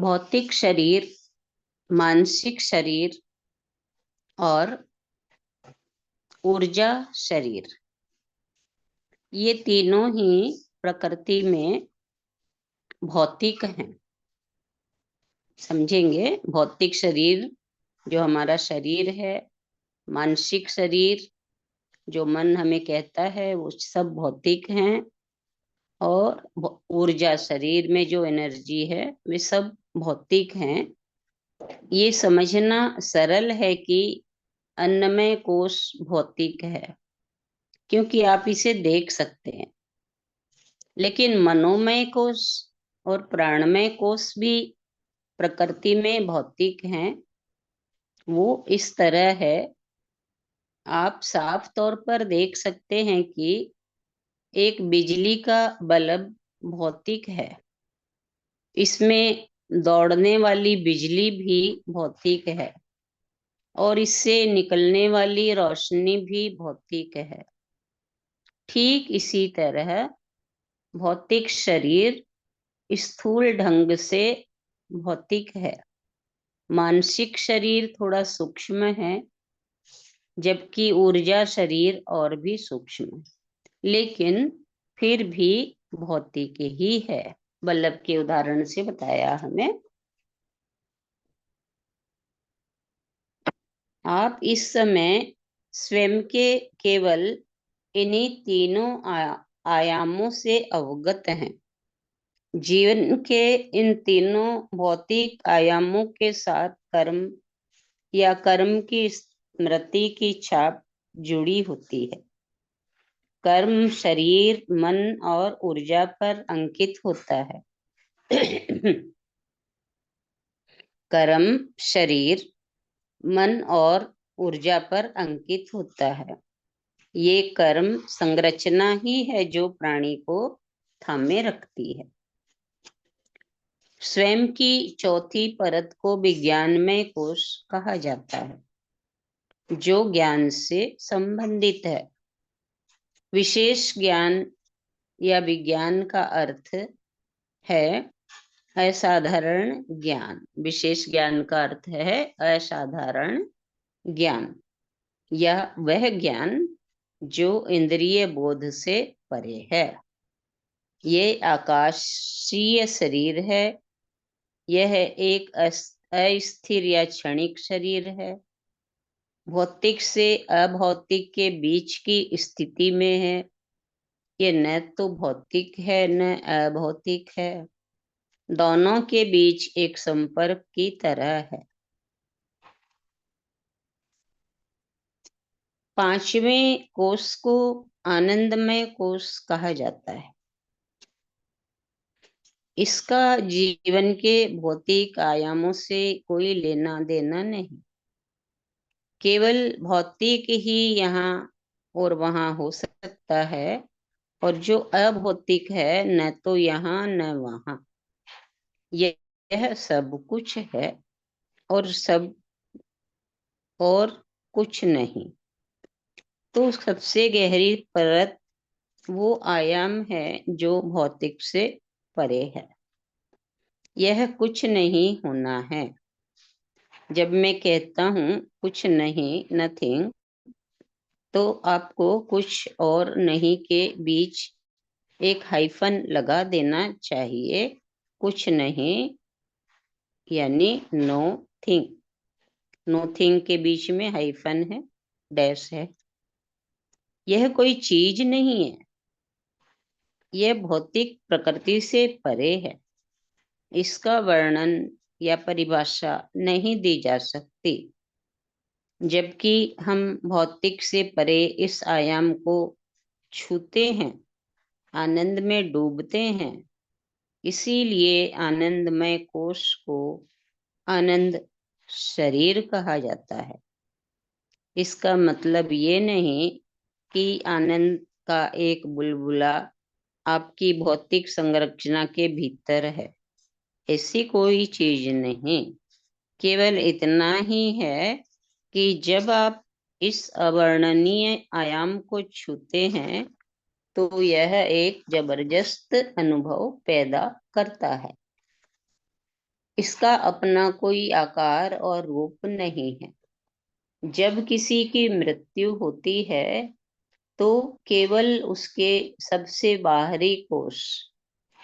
भौतिक शरीर, मानसिक शरीर और ऊर्जा शरीर, ये तीनों ही प्रकृति में भौतिक हैं। समझेंगे, भौतिक शरीर जो हमारा शरीर है, मानसिक शरीर जो मन हमें कहता है, वो सब भौतिक हैं, और ऊर्जा शरीर में जो एनर्जी है वे सब भौतिक हैं। ये समझना सरल है कि अन्नमय कोश भौतिक है, क्योंकि आप इसे देख सकते हैं। लेकिन मनोमय कोश और प्राणमय कोश भी प्रकृति में भौतिक हैं। वो इस तरह है, आप साफ तौर पर देख सकते हैं कि एक बिजली का बल्ब भौतिक है, इसमें दौड़ने वाली बिजली भी भौतिक है, और इससे निकलने वाली रोशनी भी भौतिक है। ठीक इसी तरह भौतिक शरीर स्थूल ढंग से भौतिक है, मानसिक शरीर थोड़ा सूक्ष्म है, जबकि ऊर्जा शरीर और भी सूक्ष्म है, लेकिन फिर भी भौतिक ही है। बल्लभ के उदाहरण से बताया हमें। आप इस समय स्वयं के केवल इन्हीं तीनों आयामों से अवगत हैं। जीवन के इन तीनों भौतिक आयामों के साथ कर्म या कर्म की स्मृति की छाप जुड़ी होती है। कर्म शरीर, मन और ऊर्जा पर अंकित होता है। कर्म शरीर, मन और ऊर्जा पर अंकित होता है। ये कर्म संरचना ही है जो प्राणी को थामे रखती है। स्वयं की चौथी परत को विज्ञानमय कोश कहा जाता है, जो ज्ञान से संबंधित है। विशेष ज्ञान या विज्ञान का अर्थ है असाधारण ज्ञान। विशेष ज्ञान का अर्थ है असाधारण ज्ञान, या वह ज्ञान जो इंद्रिय बोध से परे है। ये आकाशीय शरीर है, यह एक अस्थिर या क्षणिक शरीर है, भौतिक से अभौतिक के बीच की स्थिति में है। ये न तो भौतिक है न अभौतिक है, दोनों के बीच एक संपर्क की तरह है। पांचवें कोष को आनंदमय कोष कहा जाता है। इसका जीवन के भौतिक आयामों से कोई लेना देना नहीं, केवल भौतिक ही यहाँ और वहां हो सकता है, और जो अभौतिक है न तो यहाँ न वहां। यह सब कुछ है और सब और कुछ नहीं। तो सबसे गहरी परत वो आयाम है जो भौतिक से परे है। यह कुछ नहीं होना है। जब मैं कहता हूँ कुछ नहीं, नथिंग, तो आपको कुछ और नहीं के बीच एक हाइफन लगा देना चाहिए। कुछ नहीं यानी नो थिंग। नो थिंग के बीच में हाइफन है, डैश है। यह कोई चीज नहीं है, यह भौतिक प्रकृति से परे है। इसका वर्णन या परिभाषा नहीं दी जा सकती। जबकि हम भौतिक से परे इस आयाम को छूते हैं, आनंद में डूबते हैं। इसीलिए आनंदमय कोश को आनंद शरीर कहा जाता है। इसका मतलब ये नहीं कि आनंद का एक बुलबुला आपकी भौतिक संरचना के भीतर है। ऐसी कोई चीज नहीं। केवल इतना ही है कि जब आप इस अवर्णनीय आयाम को छूते हैं तो यह एक जबरदस्त अनुभव पैदा करता है। इसका अपना कोई आकार और रूप नहीं है। जब किसी की मृत्यु होती है तो केवल उसके सबसे बाहरी कोश,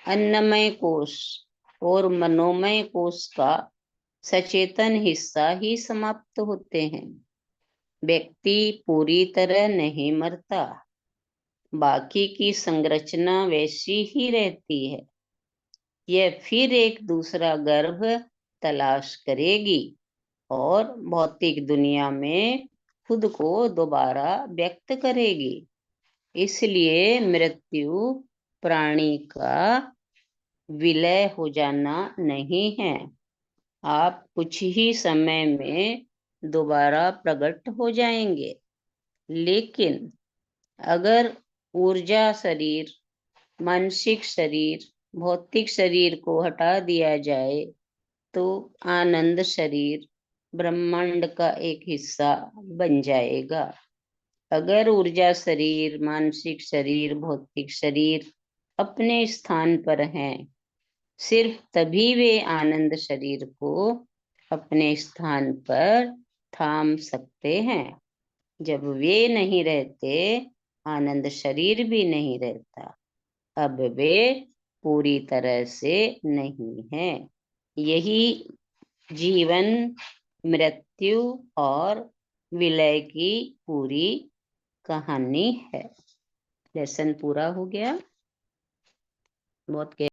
अन्नमय कोश और मनोमय कोश का सचेतन हिस्सा ही समाप्त होते हैं। व्यक्ति पूरी तरह नहीं मरता, बाकी की संरचना वैसी ही रहती है। यह फिर एक दूसरा गर्भ तलाश करेगी और भौतिक दुनिया में खुद को दोबारा व्यक्त करेगी। इसलिए मृत्यु प्राणी का विलय हो जाना नहीं है। आप कुछ ही समय में दोबारा प्रकट हो जाएंगे। लेकिन अगर ऊर्जा शरीर, मानसिक शरीर, भौतिक शरीर को हटा दिया जाए तो आनंद शरीर ब्रह्मांड का एक हिस्सा बन जाएगा। अगर ऊर्जा शरीर, मानसिक शरीर, भौतिक शरीर अपने स्थान पर हैं, सिर्फ तभी वे आनंद शरीर को अपने स्थान पर थाम सकते हैं। जब वे नहीं रहते, आनंद शरीर भी नहीं रहता। अब वे पूरी तरह से नहीं है। यही जीवन, मृत्यु और विलय की पूरी कहानी है। लेसन पूरा हो गया। बहुत